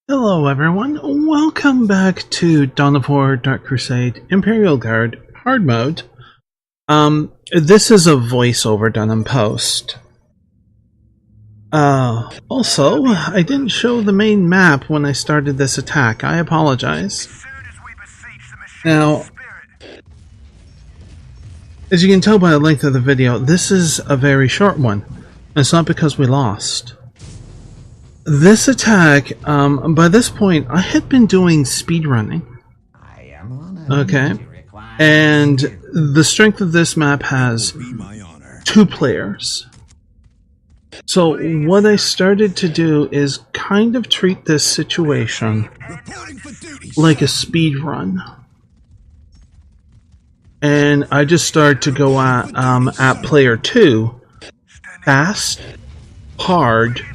Hello everyone, welcome back to Dawn of War Dark Crusade Imperial Guard Hard Mode. This is a voiceover done in post. Also, I didn't show the main map when I started this attack. I apologize. Now, as you can tell by the length of the video, this is a very short one. It's not because we lost. This attack, by this point, I had been doing speedrunning. Okay. And the strength of this map has 2 players. So what I started to do is kind of treat this situation like a speedrun. And I just started to go at player 2 fast, hard,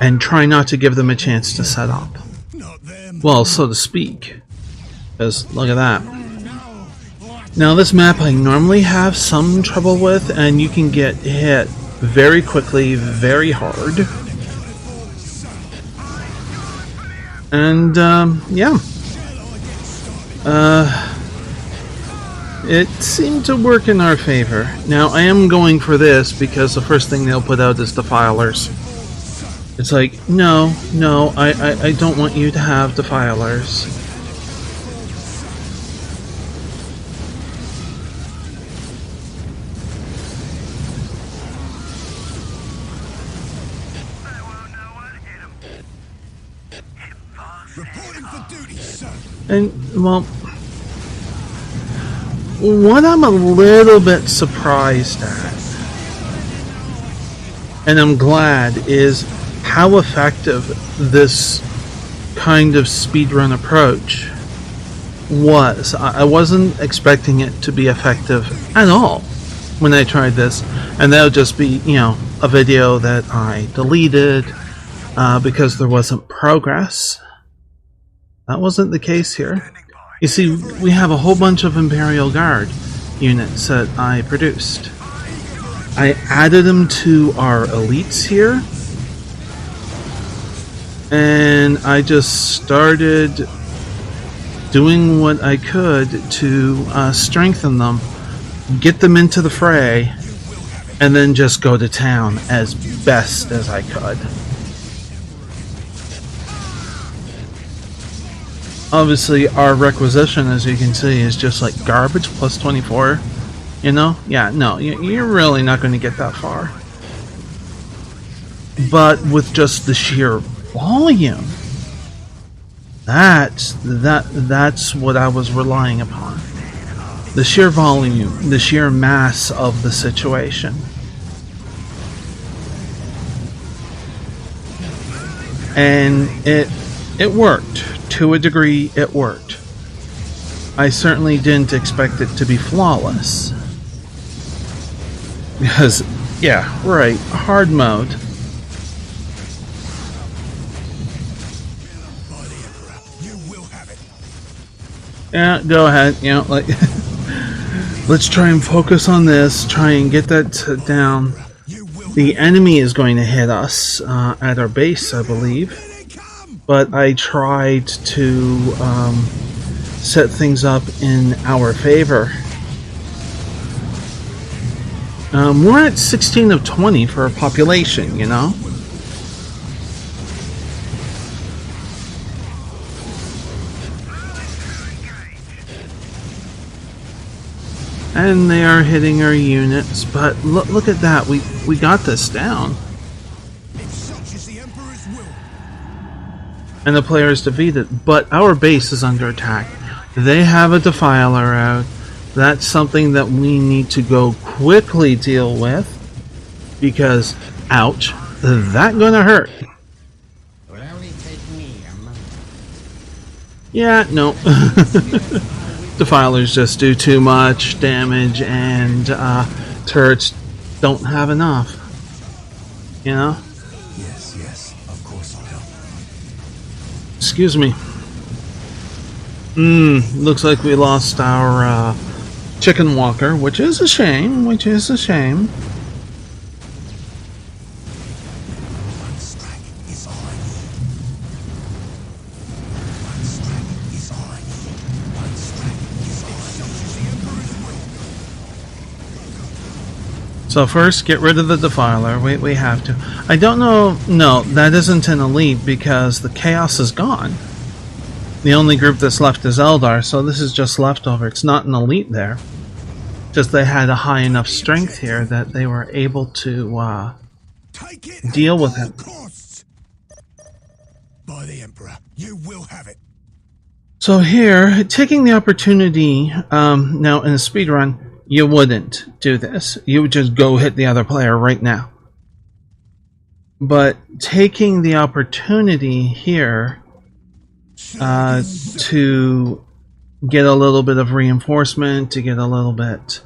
and try not to give them a chance to set up. Well, so to speak. Because, look at that. Now, this map I normally have some trouble with, and you can get hit very quickly, very hard. And, yeah. It seemed to work in our favor. Now, I am going for this because the first thing they'll put out is defilers. It's like, no, I don't want you to have defilers. And, well, what I'm a little bit surprised at, and I'm glad, is how effective this kind of speedrun approach was. I wasn't expecting it to be effective at all when I tried this, and that would just be, you know, a video that I deleted because there wasn't progress. That wasn't the case here. You see, we have a whole bunch of Imperial Guard units that I produced. I added them to our elites here, and I just started doing what I could to strengthen them, get them into the fray, and then just go to town as best as I could. Obviously, our requisition, as you can see, is just like garbage, plus 24. You know? Yeah, no, you're really not going to get that far. But with just the sheer volume, that's what I was relying upon. The sheer volume, the sheer mass of the situation. And it worked. To a degree, it worked. I certainly didn't expect it to be flawless. Because, yeah, right, hard mode. Yeah, go ahead, you know, like, let's try and focus on this, try and get that down. The enemy is going to hit us at our base, I believe. But I tried to set things up in our favor. We're at 16 of 20 for our population, you know? And they are hitting our units, but look at that, we got this down. And the player is defeated, but our base is under attack. They have a defiler out. That's something that we need to go quickly deal with, because, ouch, that gonna hurt. Yeah, no. Defilers just do too much damage, and turrets don't have enough. You know? Excuse me. Looks like we lost our chicken walker, which is a shame, So first, get rid of the Defiler. We have to. I don't know. No, that isn't an elite because the Chaos is gone. The only group that's left is Eldar, so this is just leftover. It's not an elite there. Just they had a high enough strength here that they were able to deal with him. By the Emperor, you will have it. So here, taking the opportunity, now in a speedrun, you wouldn't do this. You would just go hit the other player right now. But taking the opportunity here to get a little bit of reinforcement, to get a little bit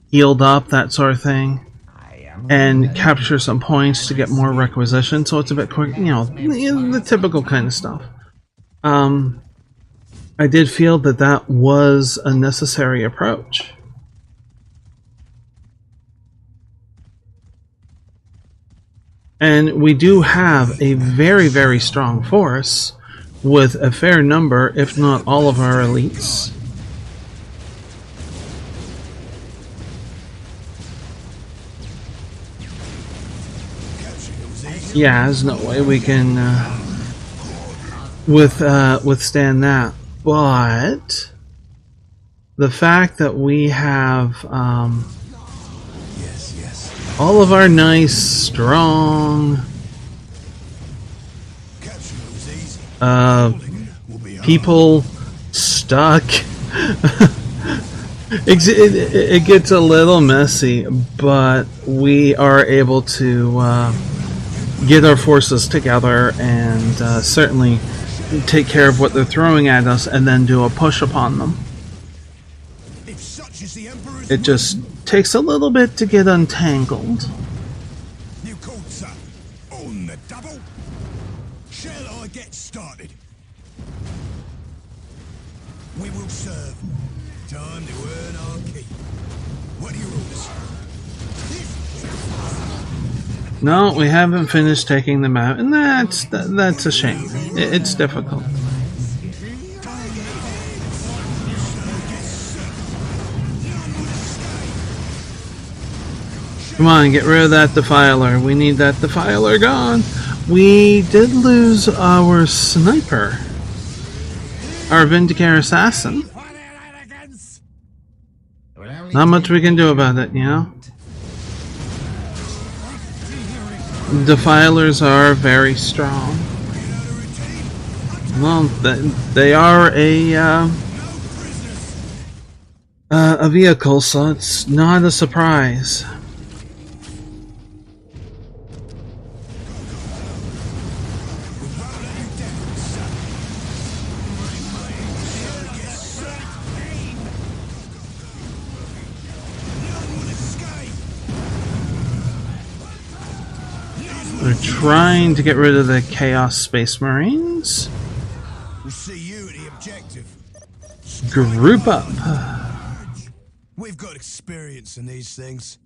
healed up, that sort of thing, and capture some points to get more requisition, so it's a bit quick, you know, the typical kind of stuff. I did feel that that was a necessary approach. And we do have a very, very strong force with a fair number, if not all of our elites. Yeah, there's no way we can withstand that. But the fact that we have all of our nice, strong people stuck. It gets a little messy, but we are able to get our forces together and certainly take care of what they're throwing at us and then do a push upon them. It just takes a little bit to get untangled. You called, sir. On the double. Shall I get started? We will serve. Time to earn our keep. What are your orders? No, we haven't finished taking them out, and that's a shame. It's difficult. Come on, get rid of that Defiler. We need that Defiler gone. We did lose our sniper. Our Vindicator Assassin. Not much we can do about it, you know? Defilers are very strong. Well, they are a vehicle, so it's not a surprise. We're trying to get rid of the Chaos Space Marines. We'll see you at the objective. Group up. We've got experience in these things.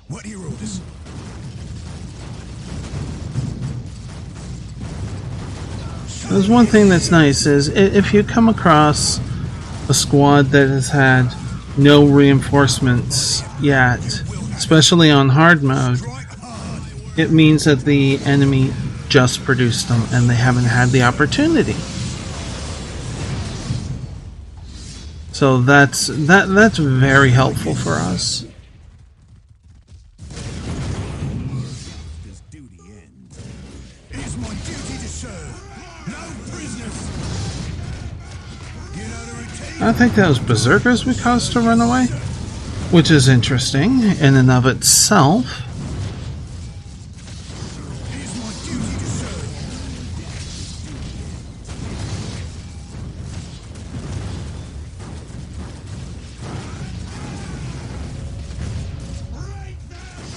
What are your orders? There's one thing that's nice is if you come across a squad that has had no reinforcements yet, especially on hard mode, it means that the enemy just produced them and they haven't had the opportunity. So that's very helpful for us. I think that was Berserkers we caused to run away, which is interesting in and of itself.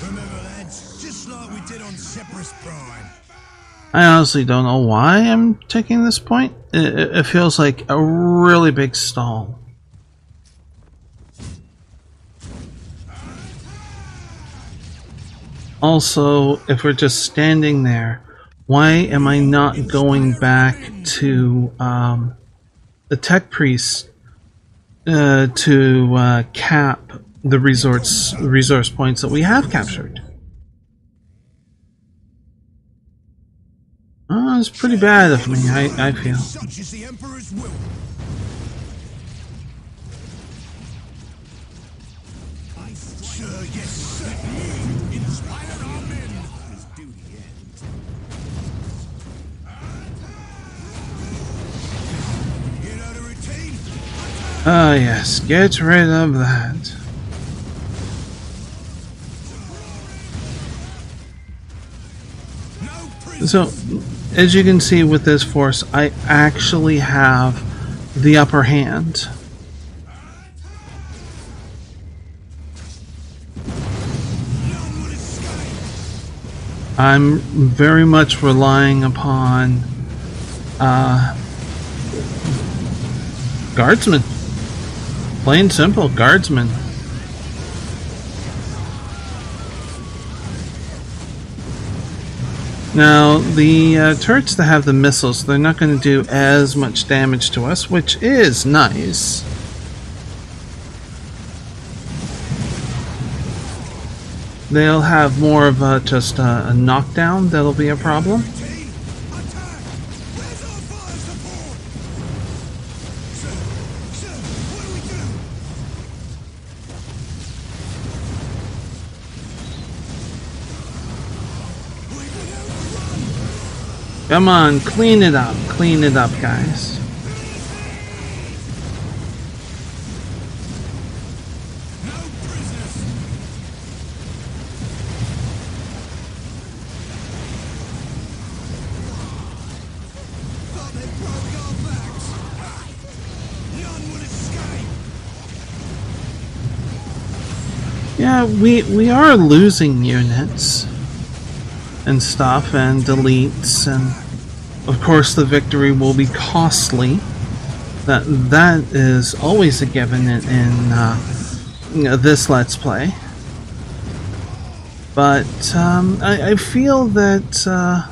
Remember, lads, just like we did on Separatist Prime. I honestly don't know why I'm taking this point. It feels like a really big stall. Also, if we're just standing there, why am I not going back to the Tech Priest to cap the resource points that we have captured. Oh, it's pretty bad of me, I feel. Such is the Emperor's will. Sir, yes, sir. Inspire our men. His duty ends. Get out of routine. Ah, yes, get rid of that. No prison. So, as you can see with this force, I actually have the upper hand. None would escape. I'm very much relying upon guardsmen. Plain simple, guardsmen. Now, the turrets that have the missiles, they're not going to do as much damage to us, which is nice. They'll have more of just a knockdown that'll be a problem. Routine. Attack. Where's our fire support? Sir, what do we do? We've been overrun. Come on, clean it up, guys. No prisoners. Thought they'd broke our backs. None would escape. Yeah, we are losing units and stuff and deletes, and of course the victory will be costly. That is always a given in this Let's Play. But I feel that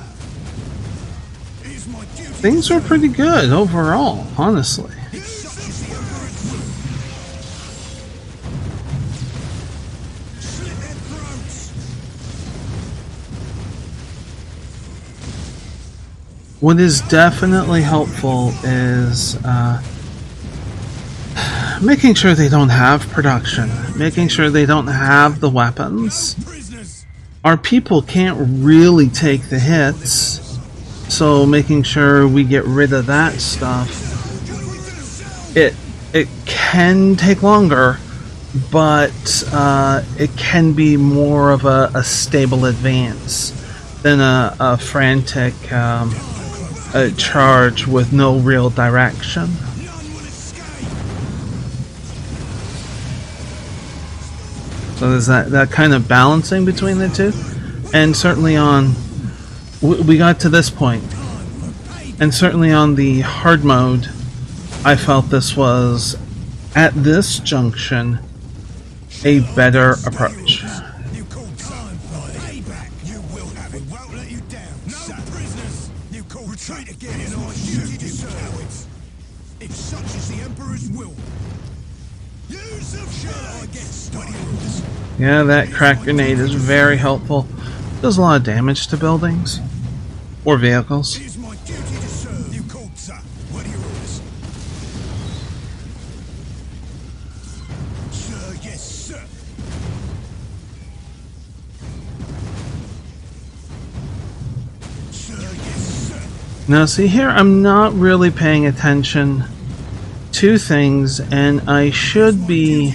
It is my duty. things are pretty good overall, honestly. Such is the Emperor's will. Slit their throats. What is definitely helpful is making sure they don't have production, making sure they don't have the weapons. Prisoners. Our people can't really take the hits, so making sure we get rid of that stuff. It can take longer, but it can be more of a stable advance than a frantic charge with no real direction. None would escape. So there's that kind of balancing between the two, and certainly on we got to this point, and certainly on the hard mode, I felt this was at this junction a better approach. You called time for payback. You will have it. Won't let you down. No prisoners. You called retreat again. It's my duty to serve. If such is the Emperor's will. Use of shall I get study rules. Yeah, that crack grenade is very helpful. Does a lot of damage to buildings or vehicles. It is my duty to serve. You called, sir. What are your orders? Sir, yes, sir. Sir, yes, sir. Now see here, I'm not really paying attention to things, and I should be,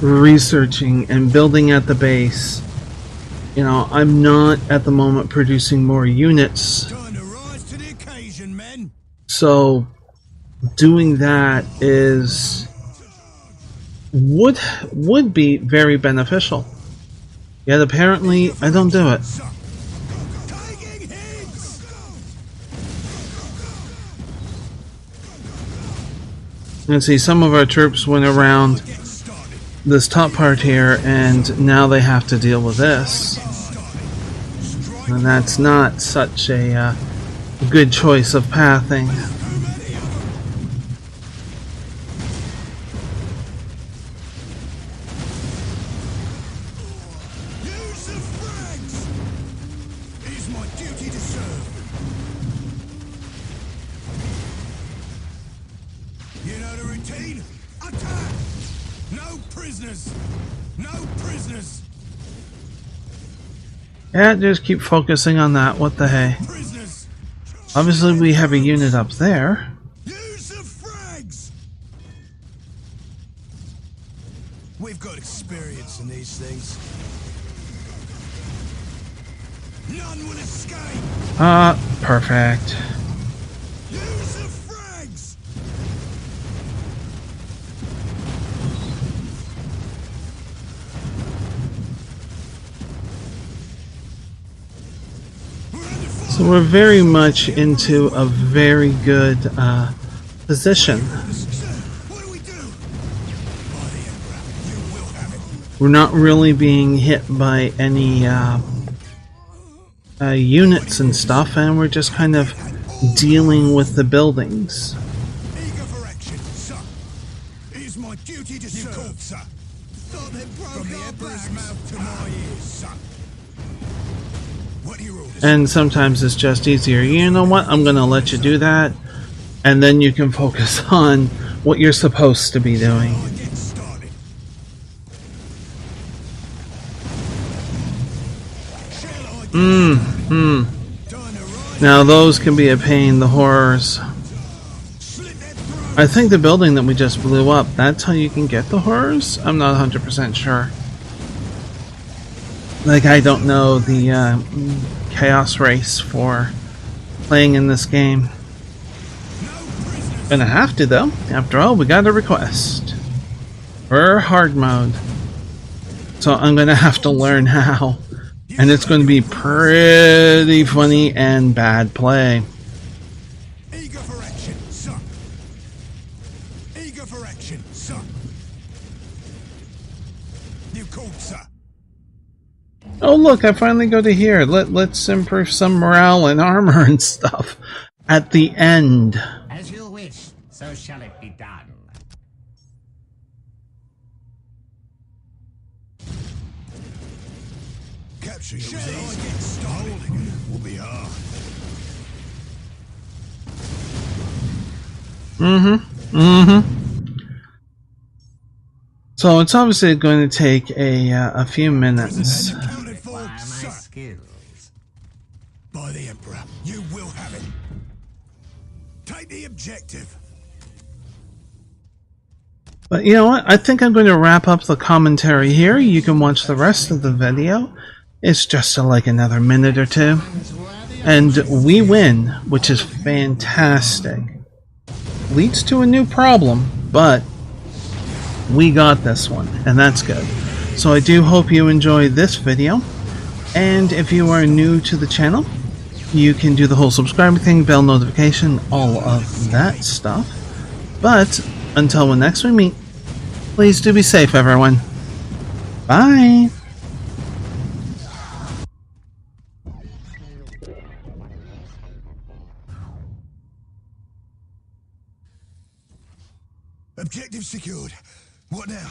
researching and building at the base. I'm not at the moment producing more units, Time to rise to the occasion, men. so doing that would be very beneficial. Yet apparently I don't do it. Taking hits. And see, some of our troops went around Get started. this top part here, and now they have to deal with this. And that's not such a good choice of pathing. my duty to serve. You know the routine? Attack! No prisoners! No prisoners! Yeah, just keep focusing on that. What the hey? Prisoners! Obviously, we have a unit up there. Use the frags! We've got experience in these things. None will escape! Perfect. Use the frags! So we're very much into a very good position. What do we do? By the Emperor, you will have it. We're not really being hit by any units and stuff, and we're just kind of dealing with the buildings. Eager for action, sir. It is my duty to serve. Called, sir. Thought they broke from the Emperor's mouth to my ears, sir. What are your orders? And sometimes it's just easier. You know what? I'm going to let you do that, and then you can focus on what you're supposed to be doing. I get started. Shall I get time to rise? Now those can be a pain, the horrors. Slit their throats. I think the building that we just blew up, that's how you can get the horrors? I'm not 100% sure. Like, I don't know the chaos race for playing in this game. Gonna have to, though. After all, we got a request for hard mode. So I'm gonna have to learn how. And it's going to be pretty funny and bad play. Eager for action, sir. Eager for action, sir. You called, sir. Oh look, I finally go to here. Let's improve some morale and armor and stuff at the end. As you wish, so shall it be done. Capturing those easy. Get started. Will be hard. So it's obviously going to take a few minutes. Accounted for, Why my sir. skills? By the Emperor, you will have it. Take the objective. But you know what? I think I'm going to wrap up the commentary here. You can watch the rest of the video. It's just like another minute or two. And we win, which is fantastic. Leads to a new problem, but we got this one, and that's good. So I do hope you enjoyed this video. And if you are new to the channel, you can do the whole subscribe thing, bell notification, all of that stuff. But until when next we meet, please do be safe, everyone. Bye! Objective secured. What now?